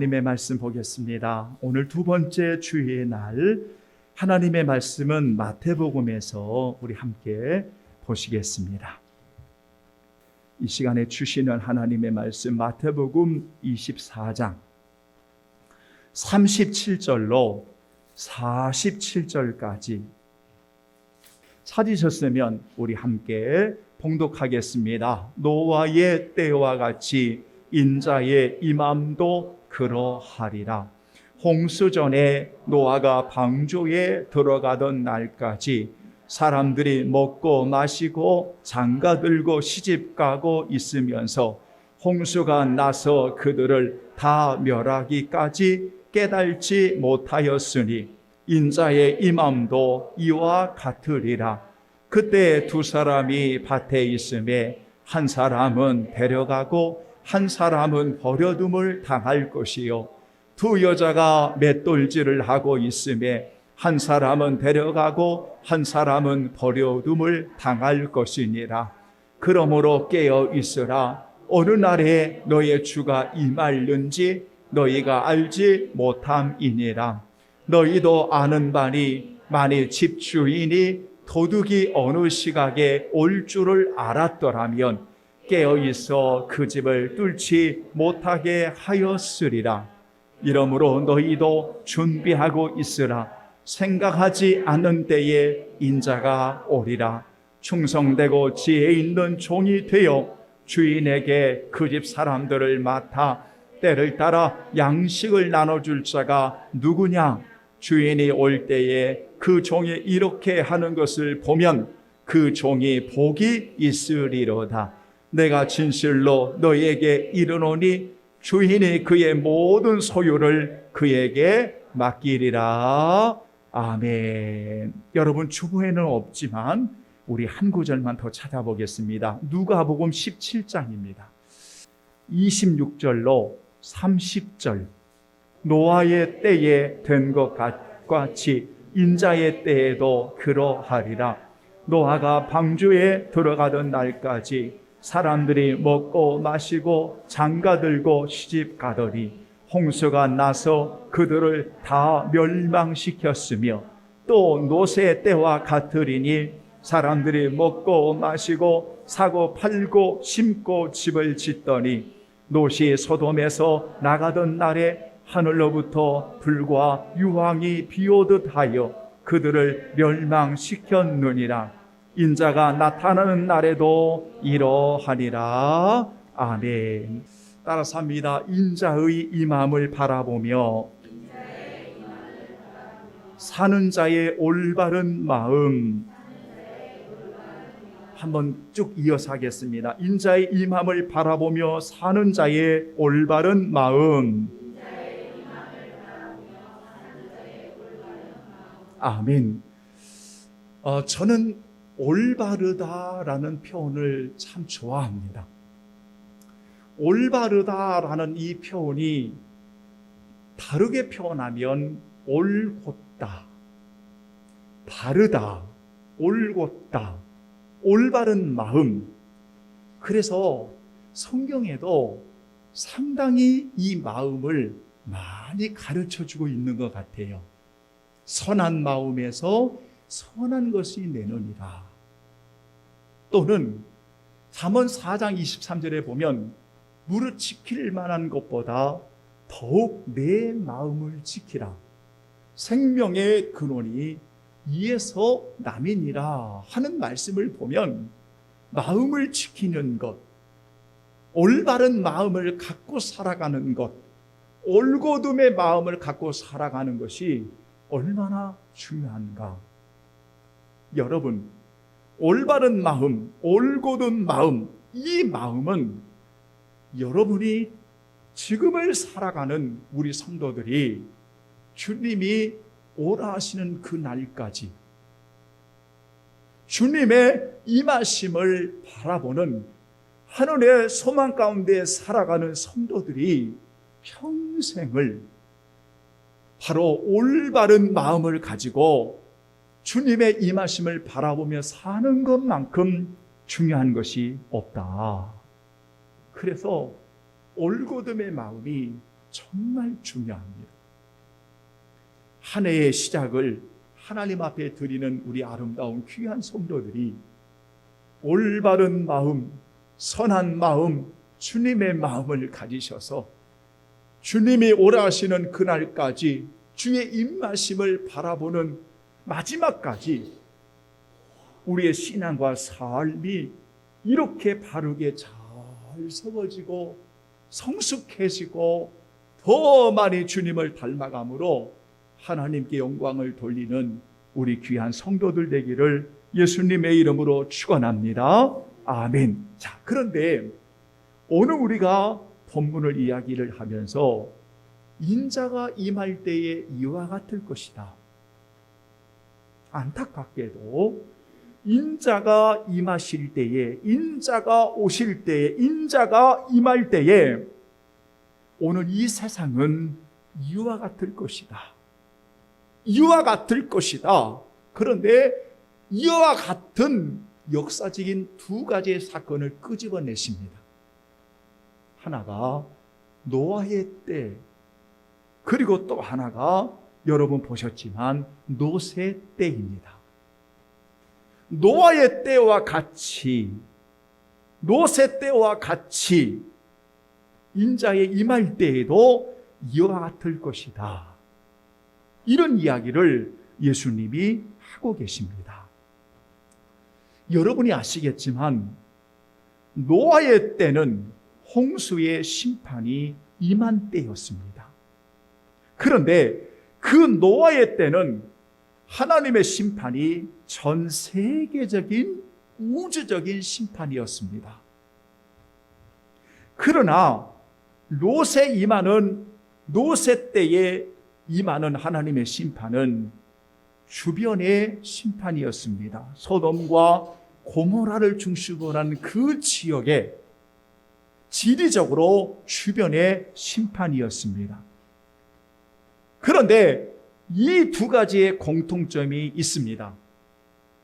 하나님의 말씀 보겠습니다. 오늘 두 번째 주일의 날 하나님의 말씀은 마태복음에서 우리 함께 보시겠습니다. 이 시간에 주시는 하나님의 말씀 마태복음 24장 37절로 47절까지 찾으셨으면 우리 함께 봉독하겠습니다. 노아의 때와 같이 인자의 임함도 그러하리라. 홍수전에 노아가 방주에 들어가던 날까지 사람들이 먹고 마시고 장가들고 시집가고 있으면서 홍수가 나서 그들을 다 멸하기까지 깨달지 못하였으니 인자의 임함도 이와 같으리라. 그때 두 사람이 밭에 있음에 한 사람은 데려가고 한 사람은 버려둠을 당할 것이요, 두 여자가 맷돌질을 하고 있음에 한 사람은 데려가고 한 사람은 버려둠을 당할 것이니라. 그러므로 깨어 있으라. 어느 날에 너의 주가 임할는지 너희가 알지 못함이니라. 너희도 아는 바니 만일 집주인이 도둑이 어느 시각에 올 줄을 알았더라면 깨어있어 그 집을 뚫지 못하게 하였으리라. 이러므로 너희도 준비하고 있으라. 생각하지 않는 때에 인자가 오리라. 충성되고 지혜 있는 종이 되어 주인에게 그 집 사람들을 맡아 때를 따라 양식을 나눠줄 자가 누구냐? 주인이 올 때에 그 종이 이렇게 하는 것을 보면 그 종이 복이 있으리로다. 내가 진실로 너희에게 이르노니 주인이 그의 모든 소유를 그에게 맡기리라. 아멘. 여러분, 주보에는 없지만 우리 한 구절만 더 찾아보겠습니다. 누가복음 17장입니다. 26절로 30절. 노아의 때에 된 것 같이 인자의 때에도 그러하리라. 노아가 방주에 들어가던 날까지 사람들이 먹고 마시고 장가들고 시집가더니 홍수가 나서 그들을 다 멸망시켰으며 또 노새 때와 같으리니 사람들이 먹고 마시고 사고 팔고 심고 집을 짓더니 롯이 소돔에서 나가던 날에 하늘로부터 불과 유황이 비오듯 하여 그들을 멸망시켰느니라. 인자가 나타나는 날에도 이러하리라. 아멘. 따라서 합니다. 인자의 임함을 바라보며 사는 자의 올바른 마음. 한번 쭉 이어서 하겠습니다. 인자의 임함을 바라보며 사는 자의 올바른 마음. 아멘. 저는 올바르다라는 표현을 참 좋아합니다. 올바르다라는 이 표현이 다르게 표현하면 올곧다, 바르다, 올곧다, 올바른 마음. 그래서 성경에도 상당히 이 마음을 많이 가르쳐주고 있는 것 같아요. 선한 마음에서 선한 것이 내느니라. 또는 잠언 4장 23절에 보면 무릇 지킬 만한 것보다 더욱 내 마음을 지키라. 생명의 근원이 이에서 남이니라 하는 말씀을 보면 마음을 지키는 것, 올바른 마음을 갖고 살아가는 것, 올곧음의 마음을 갖고 살아가는 것이 얼마나 중요한가. 여러분, 올바른 마음, 올곧은 마음, 이 마음은 여러분이 지금을 살아가는 우리 성도들이 주님이 오라 하시는 그 날까지 주님의 임하심을 바라보는 하늘의 소망 가운데 살아가는 성도들이 평생을 바로 올바른 마음을 가지고 주님의 임하심을 바라보며 사는 것만큼 중요한 것이 없다. 그래서 올곧음의 마음이 정말 중요합니다. 한 해의 시작을 하나님 앞에 드리는 우리 아름다운 귀한 성도들이 올바른 마음, 선한 마음, 주님의 마음을 가지셔서 주님이 오라 하시는 그날까지 주의 임하심을 바라보는 마지막까지 우리의 신앙과 삶이 이렇게 바르게 잘 세워지고 성숙해지고 더 많이 주님을 닮아감으로 하나님께 영광을 돌리는 우리 귀한 성도들 되기를 예수님의 이름으로 축원합니다. 아멘. 자, 그런데 오늘 우리가 본문을 이야기를 하면서 인자가 임할 때에 이와 같을 것이다. 안타깝게도 인자가 임하실 때에, 인자가 오실 때에, 인자가 임할 때에 오늘 이 세상은 이와 같을 것이다. 이와 같을 것이다. 그런데 이와 같은 역사적인 두 가지의 사건을 끄집어내십니다. 하나가 노아의 때, 그리고 또 하나가 여러분 보셨지만 노새 때입니다. 노아의 때와 같이, 노새 때와 같이 인자의 임할 때에도 이와 같을 것이다. 이런 이야기를 예수님이 하고 계십니다. 여러분이 아시겠지만 노아의 때는 홍수의 심판이 임한 때였습니다. 그런데 그 노아의 때는 하나님의 심판이 전 세계적인 우주적인 심판이었습니다. 그러나 롯에 임하는 롯의 때에 임하는 하나님의 심판은 주변의 심판이었습니다. 소돔과 고모라를 중심으로 한 그 지역에 지리적으로 주변의 심판이었습니다. 그런데 이 두 가지의 공통점이 있습니다.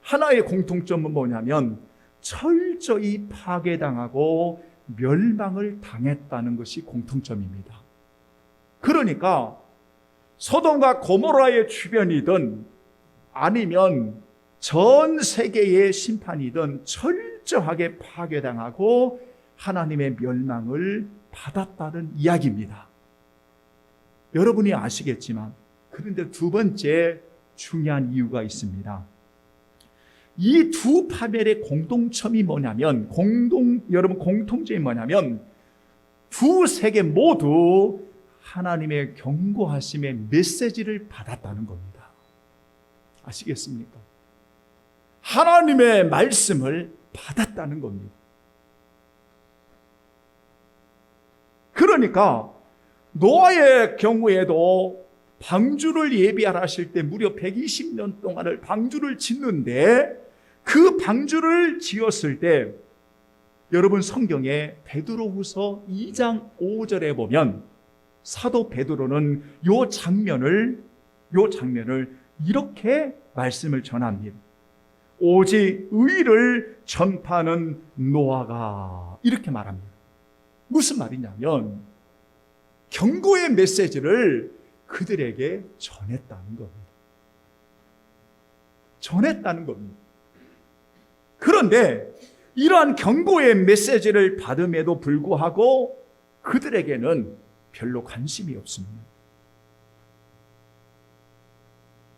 하나의 공통점은 뭐냐면 철저히 파괴당하고 멸망을 당했다는 것이 공통점입니다. 그러니까 소돔과 고모라의 주변이든 아니면 전 세계의 심판이든 철저하게 파괴당하고 하나님의 멸망을 받았다는 이야기입니다. 여러분이 아시겠지만 그런데 두 번째 중요한 이유가 있습니다. 이 두 파멸의 공동점이 뭐냐면 여러분 공통점이 뭐냐면 두 세계 모두 하나님의 경고하심의 메시지를 받았다는 겁니다. 아시겠습니까? 하나님의 말씀을 받았다는 겁니다. 그러니까 노아의 경우에도 방주를 예비하실 때 무려 120년 동안을 방주를 짓는데 그 방주를 지었을 때 여러분 성경에 베드로후서 2장 5절에 보면 사도 베드로는 요 장면을 이렇게 말씀을 전합니다. 오직 의를 전파하는 노아가 이렇게 말합니다. 무슨 말이냐면 경고의 메시지를 그들에게 전했다는 겁니다. 전했다는 겁니다. 그런데 이러한 경고의 메시지를 받음에도 불구하고 그들에게는 별로 관심이 없습니다.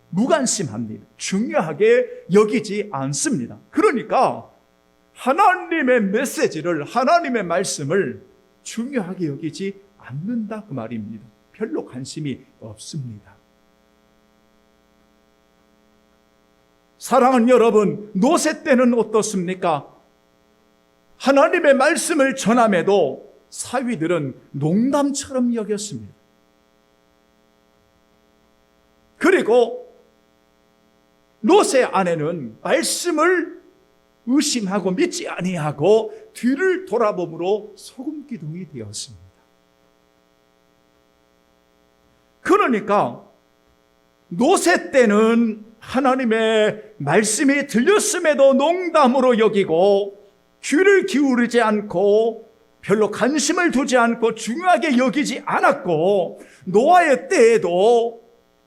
무관심합니다. 중요하게 여기지 않습니다. 그러니까 하나님의 메시지를, 하나님의 말씀을 중요하게 여기지 않는다 그 말입니다. 별로 관심이 없습니다. 사랑하는 여러분, 노새 때는 어떻습니까? 하나님의 말씀을 전함에도 사위들은 농담처럼 여겼습니다. 그리고 롯의 아내는 말씀을 의심하고 믿지 아니하고 뒤를 돌아봄으로 소금 기둥이 되었습니다. 그러니까 롯의 때는 하나님의 말씀이 들렸음에도 농담으로 여기고 귀를 기울이지 않고 별로 관심을 두지 않고 중요하게 여기지 않았고, 노아의 때에도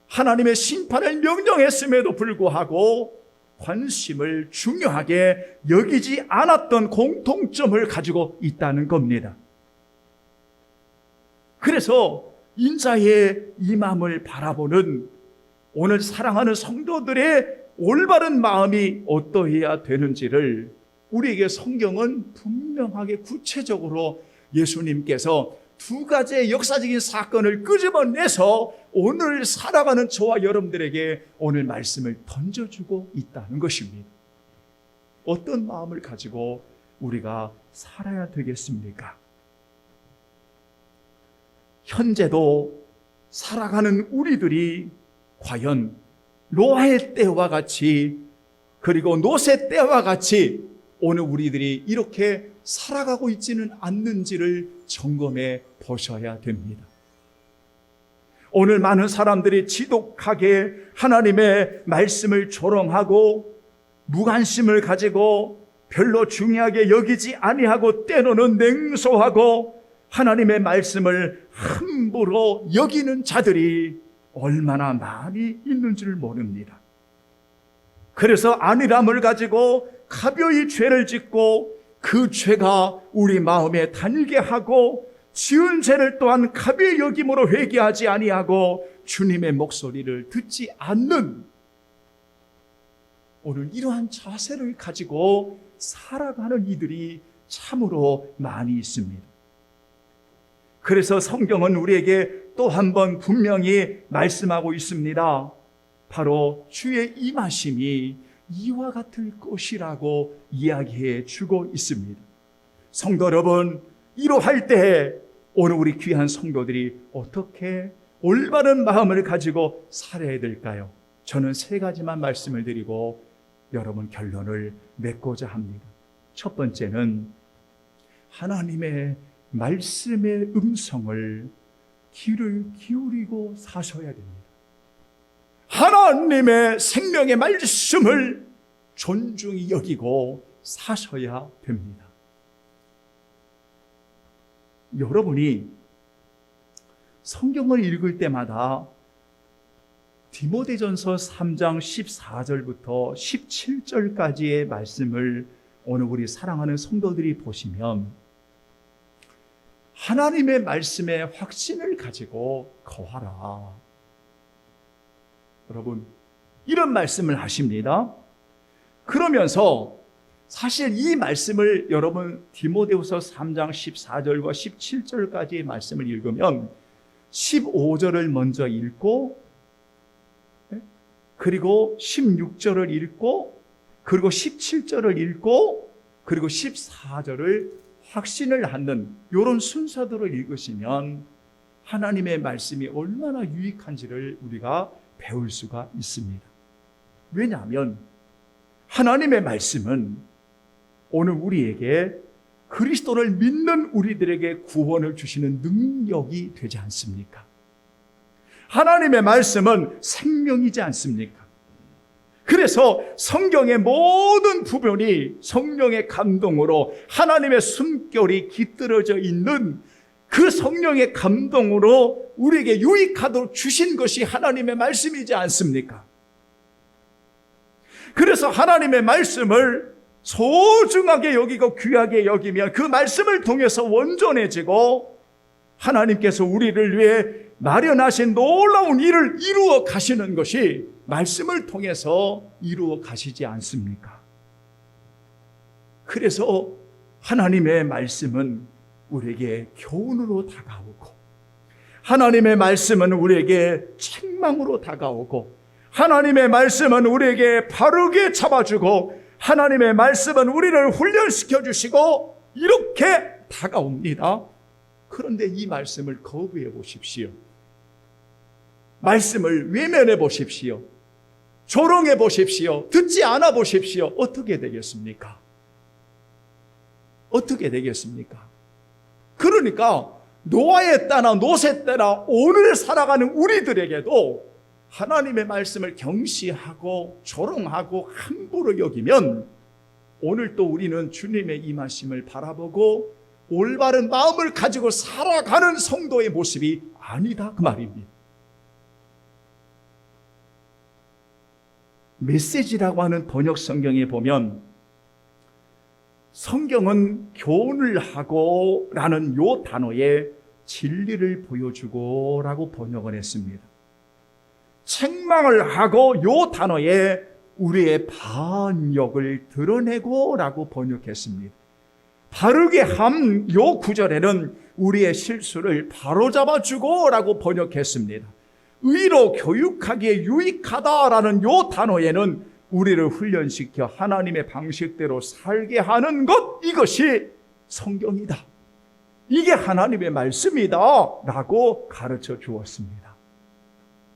하나님의 심판을 명령했음에도 불구하고 관심을 중요하게 여기지 않았던 공통점을 가지고 있다는 겁니다. 그래서 인자의 임함을 바라보는 오늘 사랑하는 성도들의 올바른 마음이 어떠해야 되는지를 우리에게 성경은 분명하게 구체적으로 예수님께서 두 가지의 역사적인 사건을 끄집어내서 오늘 살아가는 저와 여러분들에게 오늘 말씀을 던져주고 있다는 것입니다. 어떤 마음을 가지고 우리가 살아야 되겠습니까? 현재도 살아가는 우리들이 과연 노아의 때와 같이, 그리고 롯의 때와 같이 오늘 우리들이 이렇게 살아가고 있지는 않는지를 점검해 보셔야 됩니다. 오늘 많은 사람들이 지독하게 하나님의 말씀을 조롱하고 무관심을 가지고 별로 중요하게 여기지 아니하고 때로는 냉소하고 하나님의 말씀을 함부로 여기는 자들이 얼마나 많이 있는지를 모릅니다. 그래서 안일함을 가지고 가벼이 죄를 짓고 그 죄가 우리 마음에 단일게 하고 지은 죄를 또한 가벼이 여김으로 회개하지 아니하고 주님의 목소리를 듣지 않는 오늘 이러한 자세를 가지고 살아가는 이들이 참으로 많이 있습니다. 그래서 성경은 우리에게 또 한 번 분명히 말씀하고 있습니다. 바로 주의 임하심이 이와 같을 것이라고 이야기해 주고 있습니다. 성도 여러분, 이러할 때 오늘 우리 귀한 성도들이 어떻게 올바른 마음을 가지고 살아야 될까요? 저는 세 가지만 말씀을 드리고 여러분 결론을 맺고자 합니다. 첫 번째는 하나님의 말씀의 음성을 귀를 기울이고 사셔야 됩니다. 하나님의 생명의 말씀을 존중히 여기고 사셔야 됩니다. 여러분이 성경을 읽을 때마다 디모데전서 3장 14절부터 17절까지의 말씀을 오늘 우리 사랑하는 성도들이 보시면 하나님의 말씀에 확신을 가지고 거하라. 여러분, 이런 말씀을 하십니다. 그러면서 사실 이 말씀을 여러분 디모데후서 3장 14절과 17절까지의 말씀을 읽으면 15절을 먼저 읽고 그리고 16절을 읽고 그리고 17절을 읽고 그리고 14절을 확신을 갖는 이런 순서대로 읽으시면 하나님의 말씀이 얼마나 유익한지를 우리가 배울 수가 있습니다. 왜냐하면 하나님의 말씀은 오늘 우리에게 그리스도를 믿는 우리들에게 구원을 주시는 능력이 되지 않습니까? 하나님의 말씀은 생명이지 않습니까? 그래서 성경의 모든 부분이 성령의 감동으로 하나님의 숨결이 깃들어져 있는 그 성령의 감동으로 우리에게 유익하도록 주신 것이 하나님의 말씀이지 않습니까? 그래서 하나님의 말씀을 소중하게 여기고 귀하게 여기면 그 말씀을 통해서 온전해지고 하나님께서 우리를 위해 마련하신 놀라운 일을 이루어 가시는 것이 말씀을 통해서 이루어 가시지 않습니까? 그래서 하나님의 말씀은 우리에게 교훈으로 다가오고 하나님의 말씀은 우리에게 책망으로 다가오고 하나님의 말씀은 우리에게 바르게 잡아주고 하나님의 말씀은 우리를 훈련시켜 주시고 이렇게 다가옵니다. 그런데 이 말씀을 거부해 보십시오. 말씀을 외면해 보십시오. 조롱해 보십시오. 듣지 않아 보십시오. 어떻게 되겠습니까? 어떻게 되겠습니까? 그러니까 노아의 때나 롯의 때나 오늘 살아가는 우리들에게도 하나님의 말씀을 경시하고 조롱하고 함부로 여기면 오늘 또 우리는 주님의 임하심을 바라보고 올바른 마음을 가지고 살아가는 성도의 모습이 아니다 그 말입니다. 메시지라고 하는 번역 성경에 보면 성경은 교훈을 하고 라는 요 단어에 진리를 보여주고 라고 번역을 했습니다. 책망을 하고 요 단어에 우리의 반역을 드러내고 라고 번역했습니다. 바르게 함 요 구절에는 우리의 실수를 바로잡아 주고 라고 번역했습니다. 의로 교육하기에 유익하다라는 요 단어에는 우리를 훈련시켜 하나님의 방식대로 살게 하는 것, 이것이 성경이다. 이게 하나님의 말씀이다 라고 가르쳐 주었습니다.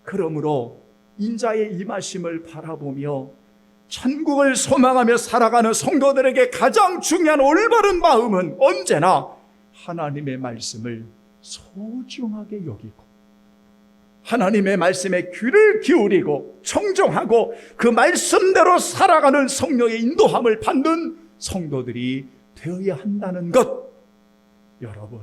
그러므로 인자의 임하심을 바라보며 천국을 소망하며 살아가는 성도들에게 가장 중요한 올바른 마음은 언제나 하나님의 말씀을 소중하게 여기고 하나님의 말씀에 귀를 기울이고 청종하고 그 말씀대로 살아가는 성령의 인도함을 받는 성도들이 되어야 한다는 것, 여러분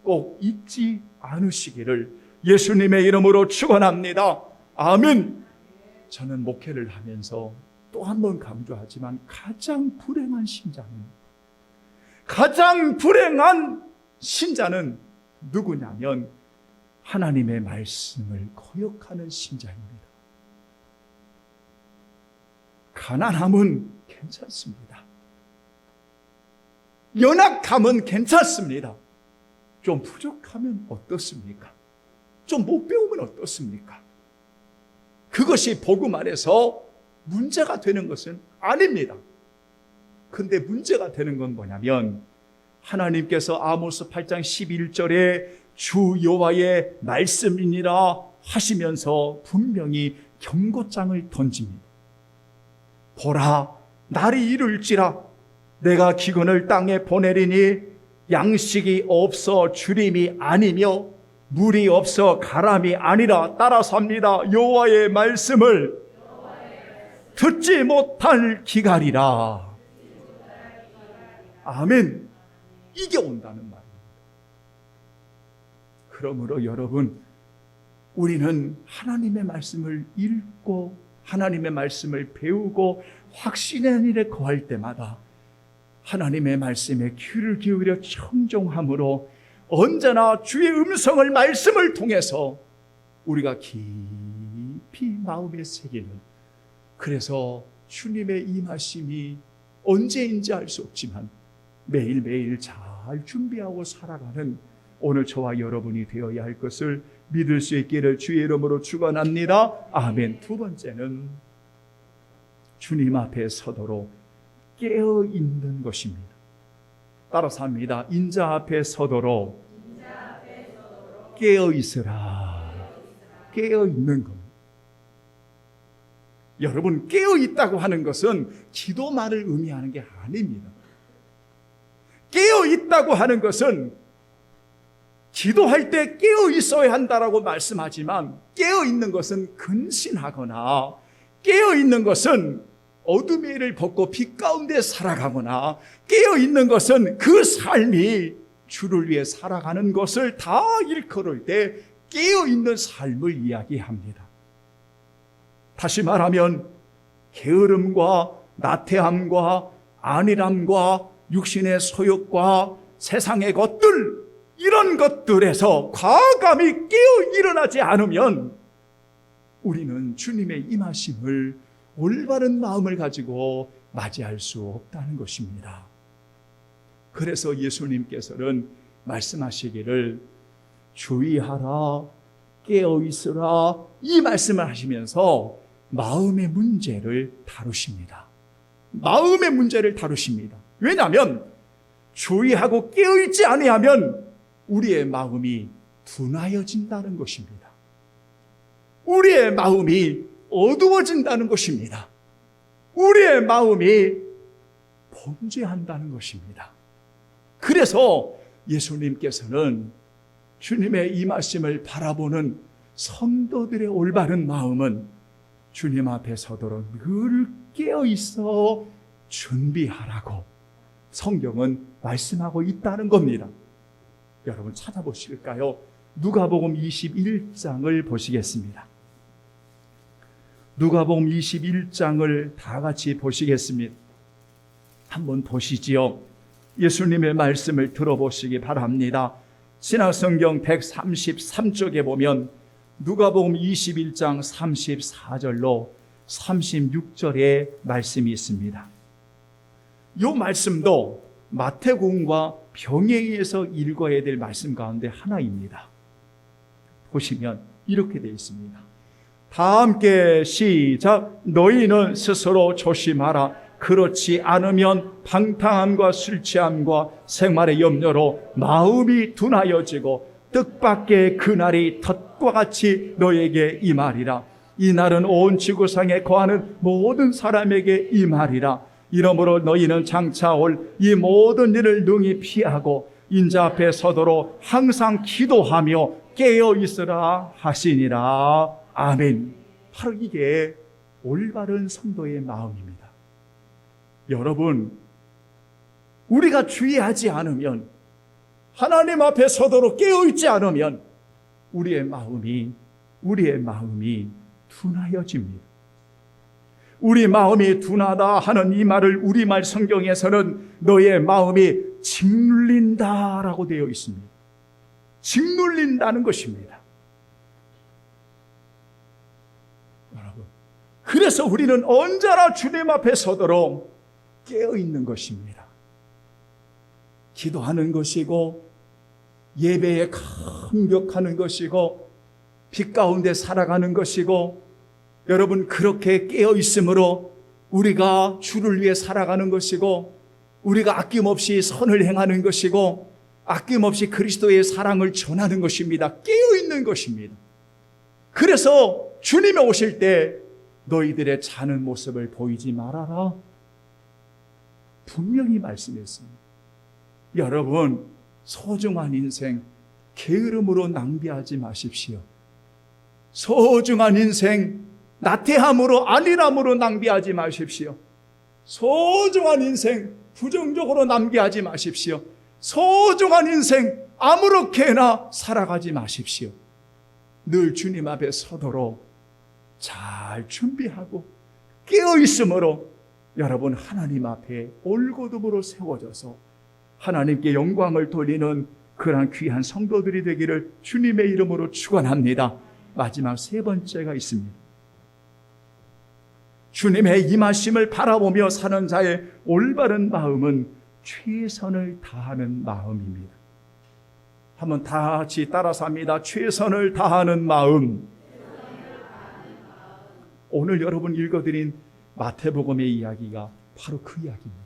꼭 잊지 않으시기를 예수님의 이름으로 축원합니다. 아멘. 저는 목회를 하면서 또 한 번 강조하지만 가장 불행한 신자는 누구냐면 하나님의 말씀을 거역하는 신자입니다. 가난함은 괜찮습니다. 연약함은 괜찮습니다. 좀 부족하면 어떻습니까? 좀 못 배우면 어떻습니까? 그것이 복음 안에서 문제가 되는 것은 아닙니다. 근데 문제가 되는 건 뭐냐면 하나님께서 아모스 8장 11절에 주 여호와의 말씀이니라 하시면서 분명히 경고장을 던집니다. 보라, 날이 이룰지라 내가 기근을 땅에 보내리니 양식이 없어 주림이 아니며 물이 없어 가람이 아니라. 따라서 합니다. 여호와의 말씀을 듣지 못할 기갈이라. 아멘. 이게 온다는 말입니다. 그러므로 여러분, 우리는 하나님의 말씀을 읽고 하나님의 말씀을 배우고 확신의 일에 거할 때마다 하나님의 말씀에 귀를 기울여 청종함으로 언제나 주의 음성을 말씀을 통해서 우리가 깊이 마음에 새기는, 그래서 주님의 임하심이 언제인지 알 수 없지만 매일매일 잘 준비하고 살아가는 오늘 저와 여러분이 되어야 할 것을 믿을 수 있기를 주의 이름으로 축원합니다. 아멘. 두 번째는 주님 앞에 서도록 깨어있는 것입니다. 따라서 합니다. 인자 앞에 서도록 깨어있으라. 깨어있는 것. 여러분, 깨어있다고 하는 것은 기도만을 의미하는 게 아닙니다. 깨어있다고 하는 것은 기도할 때 깨어있어야 한다라고 말씀하지만, 깨어있는 것은 근신하거나, 깨어있는 것은 어둠의 일을 벗고 빛 가운데 살아가거나, 깨어있는 것은 그 삶이 주를 위해 살아가는 것을 다 일컬을 때 깨어있는 삶을 이야기합니다. 다시 말하면 게으름과 나태함과 안일함과 육신의 소욕과 세상의 것들, 이런 것들에서 과감히 깨어 일어나지 않으면 우리는 주님의 임하심을 올바른 마음을 가지고 맞이할 수 없다는 것입니다. 그래서 예수님께서는 말씀하시기를 주의하라, 깨어 있으라, 이 말씀을 하시면서 마음의 문제를 다루십니다. 마음의 문제를 다루십니다. 왜냐하면 주의하고 깨어있지 아니하면 우리의 마음이 둔하여진다는 것입니다. 우리의 마음이 어두워진다는 것입니다. 우리의 마음이 범죄한다는 것입니다. 그래서 예수님께서는 주님의 임하심을 바라보는 성도들의 올바른 마음은 주님 앞에 서도록 늘 깨어있어 준비하라고, 성경은 말씀하고 있다는 겁니다. 여러분 찾아보실까요? 누가복음 21장을 보시겠습니다. 누가복음 21장을 다 같이 보시겠습니다. 한번 보시지요. 예수님의 말씀을 들어보시기 바랍니다. 신약성경 133쪽에 보면 누가복음 21장 34절로 36절의 말씀이 있습니다. 이 말씀도 마태복음과 병행해서 읽어야 될 말씀 가운데 하나입니다. 보시면 이렇게 되어 있습니다. 다 함께 시작. 너희는 스스로 조심하라. 그렇지 않으면 방탕함과 술 취함과 생활의 염려로 마음이 둔하여지고 뜻밖의 그날이 덫과 같이 너에게 임하리라. 이 날은 온 지구상에 거하는 모든 사람에게 임하리라. 이러므로 너희는 장차 올 이 모든 일을 능히 피하고 인자 앞에 서도록 항상 기도하며 깨어 있으라 하시니라. 아멘. 바로 이게 올바른 성도의 마음입니다. 여러분, 우리가 주의하지 않으면, 하나님 앞에 서도록 깨어있지 않으면 우리의 마음이 둔하여집니다. 우리 마음이 둔하다 하는 이 말을 우리말 성경에서는 너의 마음이 짓눌린다라고 되어 있습니다. 짓눌린다는 것입니다. 여러분, 그래서 우리는 언제나 주님 앞에 서도록 깨어있는 것입니다. 기도하는 것이고 예배에 감격하는 것이고 빛 가운데 살아가는 것이고, 여러분 그렇게 깨어있으므로 우리가 주를 위해 살아가는 것이고, 우리가 아낌없이 선을 행하는 것이고, 아낌없이 그리스도의 사랑을 전하는 것입니다. 깨어있는 것입니다. 그래서 주님이 오실 때 너희들의 자는 모습을 보이지 말아라, 분명히 말씀했습니다. 여러분, 소중한 인생 게으름으로 낭비하지 마십시오. 소중한 인생 나태함으로 안일함으로 낭비하지 마십시오. 소중한 인생 부정적으로 낭비하지 마십시오. 소중한 인생 아무렇게나 살아가지 마십시오. 늘 주님 앞에 서도록 잘 준비하고 깨어있으므로 여러분 하나님 앞에 올곧음으로 세워져서 하나님께 영광을 돌리는 그러한 귀한 성도들이 되기를 주님의 이름으로 축원합니다. 마지막 세 번째가 있습니다. 주님의 임하심을 바라보며 사는 자의 올바른 마음은 최선을 다하는 마음입니다. 한번 다 같이 따라서 합니다. 최선을 다하는 마음. 오늘 여러분 읽어드린 마태복음의 이야기가 바로 그 이야기입니다.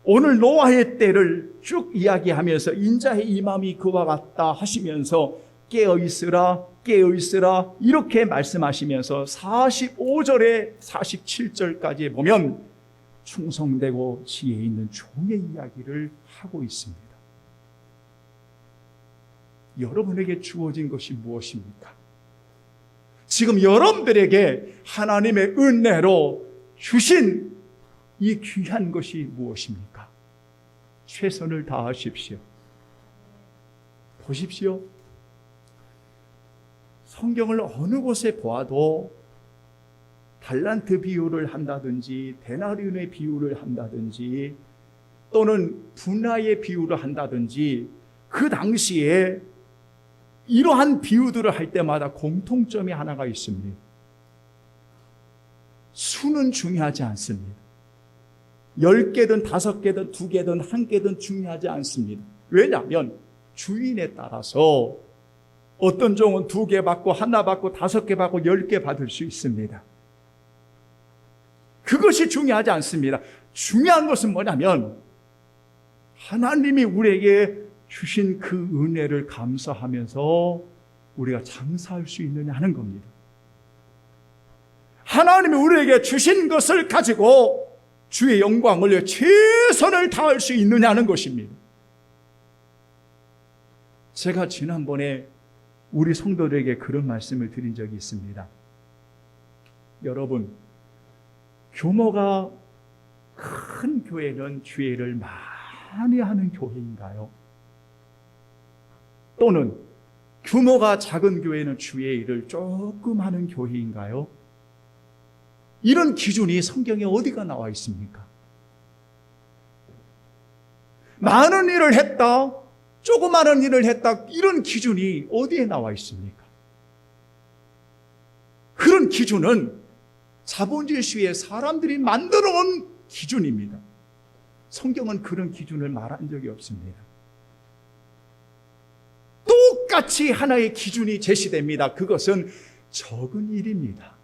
오늘 노아의 때를 쭉 이야기하면서 인자의 임함이 그와 같다 하시면서 깨어있으라 깨어있으라 이렇게 말씀하시면서 45절에 47절까지 보면 충성되고 지혜 있는 종의 이야기를 하고 있습니다. 여러분에게 주어진 것이 무엇입니까? 지금 여러분들에게 하나님의 은혜로 주신 이 귀한 것이 무엇입니까? 최선을 다하십시오. 보십시오. 성경을 어느 곳에 보아도 달란트 비유를 한다든지 데나리온의 비유를 한다든지 또는 분야의 비유를 한다든지 그 당시에 이러한 비유들을 할 때마다 공통점이 하나가 있습니다. 수는 중요하지 않습니다. 10개든 5개든 2개든 1개든 중요하지 않습니다. 왜냐하면 주인에 따라서 어떤 종은 2개 받고 1 받고 5개 받고 10개 받을 수 있습니다. 그것이 중요하지 않습니다. 중요한 것은 뭐냐면 하나님이 우리에게 주신 그 은혜를 감사하면서 우리가 장사할 수 있느냐 하는 겁니다. 하나님이 우리에게 주신 것을 가지고 주의 영광을 위해 최선을 다할 수 있느냐는 것입니다. 제가 지난번에 우리 성도들에게 그런 말씀을 드린 적이 있습니다. 여러분, 규모가 큰 교회는 주의를 많이 하는 교회인가요? 또는 규모가 작은 교회는 주의 일을 조금 하는 교회인가요? 이런 기준이 성경에 어디가 나와 있습니까? 많은 일을 했다, 조그마한 일을 했다, 이런 기준이 어디에 나와 있습니까? 그런 기준은 자본주의의 사람들이 만들어 온 기준입니다. 성경은 그런 기준을 말한 적이 없습니다. 똑같이 하나의 기준이 제시됩니다. 그것은 적은 일입니다.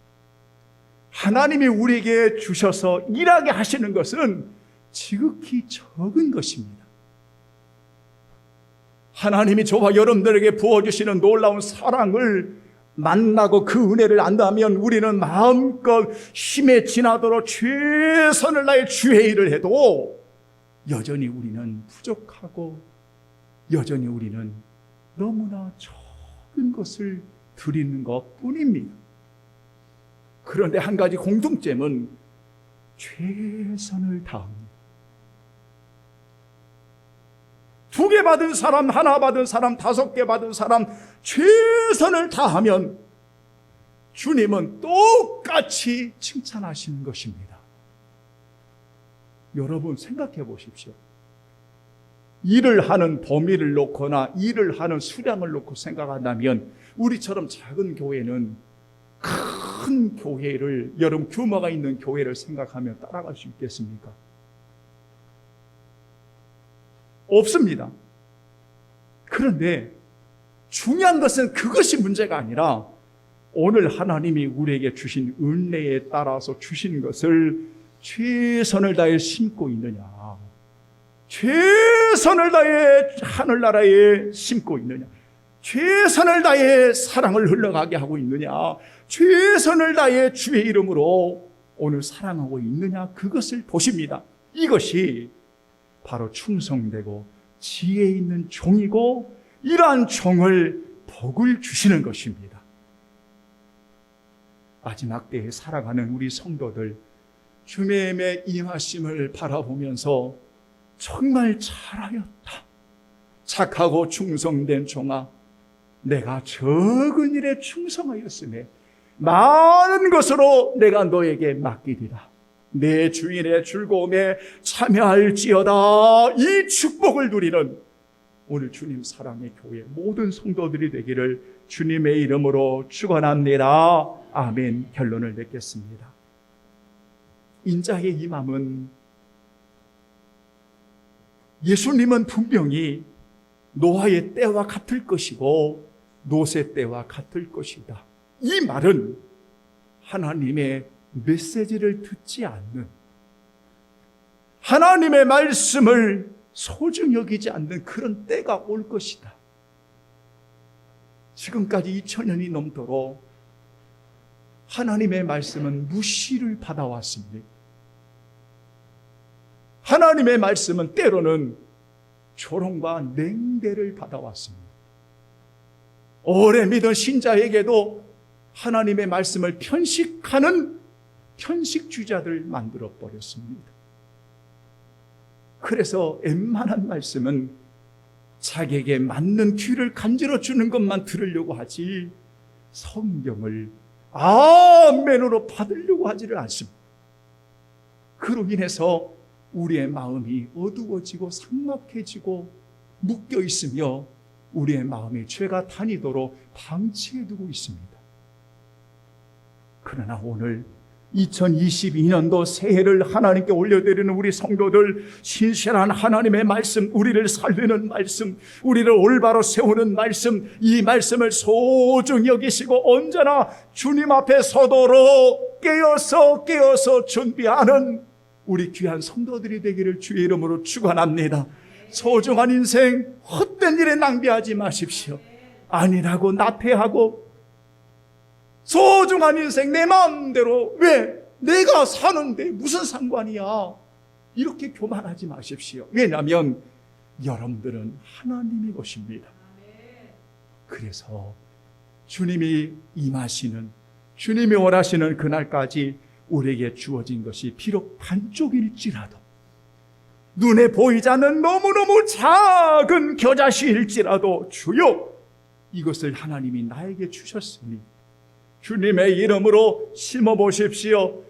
하나님이 우리에게 주셔서 일하게 하시는 것은 지극히 적은 것입니다. 하나님이 저와 여러분들에게 부어주시는 놀라운 사랑을 만나고 그 은혜를 안다면 우리는 마음껏 힘에 지나도록 최선을 다해 주의 일을 해도 여전히 우리는 부족하고 여전히 우리는 너무나 적은 것을 드리는 것 뿐입니다. 그런데 한 가지 공통점은 최선을 다합니다. 2개 받은 사람, 하나 받은 사람, 5개 받은 사람 최선을 다하면 주님은 똑같이 칭찬하시는 것입니다. 여러분 생각해 보십시오. 일을 하는 범위를 놓거나 일을 하는 수량을 놓고 생각한다면 우리처럼 작은 교회는 큰 교회를, 여러분 규모가 있는 교회를 생각하며 따라갈 수 있겠습니까? 없습니다. 그런데 중요한 것은 그것이 문제가 아니라 오늘 하나님이 우리에게 주신 은혜에 따라서 주신 것을 최선을 다해 심고 있느냐, 최선을 다해 하늘나라에 심고 있느냐, 최선을 다해 사랑을 흘러가게 하고 있느냐, 최선을 다해 주의 이름으로 오늘 사랑하고 있느냐, 그것을 보십니다. 이것이 바로 충성되고 지혜 있는 종이고 이러한 종을 복을 주시는 것입니다. 마지막 때에 살아가는 우리 성도들, 주님의 임하심을 바라보면서 정말 잘하였다, 착하고 충성된 종아, 내가 적은 일에 충성하였으니 많은 것으로 내가 너에게 맡기리라. 내 주인의 즐거움에 참여할지어다. 이 축복을 누리는 오늘 주님 사랑의 교회 모든 성도들이 되기를 주님의 이름으로 축원합니다. 아멘. 결론을 맺겠습니다. 인자의 임함은, 예수님은 분명히 노아의 때와 같을 것이고 노세 때와 같을 것이다. 이 말은 하나님의 메시지를 듣지 않는, 하나님의 말씀을 소중히 여기지 않는 그런 때가 올 것이다. 지금까지 2000년이 넘도록 하나님의 말씀은 무시를 받아왔습니다. 하나님의 말씀은 때로는 조롱과 냉대를 받아왔습니다. 오래 믿은 신자에게도 하나님의 말씀을 편식하는 편식주의자들 만들어 버렸습니다. 그래서 웬만한 말씀은 자기에게 맞는 귀를 간지러 주는 것만 들으려고 하지 성경을 아멘으로 받으려고 하지를 않습니다. 그로 인해서 우리의 마음이 어두워지고 삭막해지고 묶여 있으며 우리의 마음이 죄가 다니도록 방치해두고 있습니다. 그러나 오늘 2022년도 새해를 하나님께 올려드리는 우리 성도들, 신실한 하나님의 말씀, 우리를 살리는 말씀, 우리를 올바로 세우는 말씀, 이 말씀을 소중히 여기시고 언제나 주님 앞에 서도록 깨어서 준비하는 우리 귀한 성도들이 되기를 주의 이름으로 축원합니다. 소중한 인생 헛된 일에 낭비하지 마십시오. 아니라고 나태하고 소중한 인생 내 마음대로, 왜 내가 사는데 무슨 상관이야, 이렇게 교만하지 마십시오. 왜냐하면 여러분들은 하나님의 것입니다. 그래서 주님이 임하시는, 주님이 원하시는 그날까지 우리에게 주어진 것이 비록 반쪽일지라도, 눈에 보이지 않는 너무너무 작은 겨자씨일지라도 주여 이것을 하나님이 나에게 주셨으니 주님의 이름으로 심어보십시오.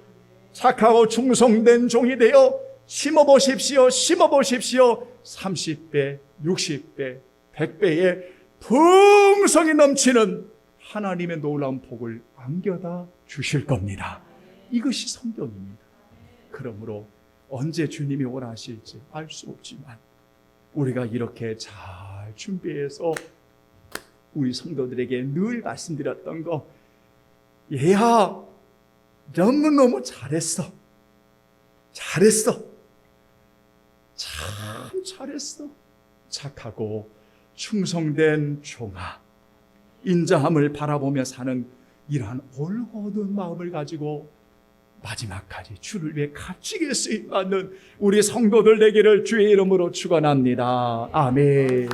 착하고 충성된 종이 되어 심어보십시오. 심어보십시오. 30배, 60배, 100배의 풍성이 넘치는 하나님의 놀라운 복을 안겨다 주실 겁니다. 이것이 성경입니다. 그러므로 언제 주님이 오라 하실지 알 수 없지만 우리가 이렇게 잘 준비해서 우리 성도들에게 늘 말씀드렸던 거, 얘야 너무너무 잘했어. 잘했어. 참 잘했어. 착하고 충성된 종아, 인자함을 바라보며 사는 이러한 올곧은 마음을 가지고 마지막까지 주를 위해 값지게 쓰임받는 우리 성도들 되기를 주의 이름으로 축원합니다. 아멘.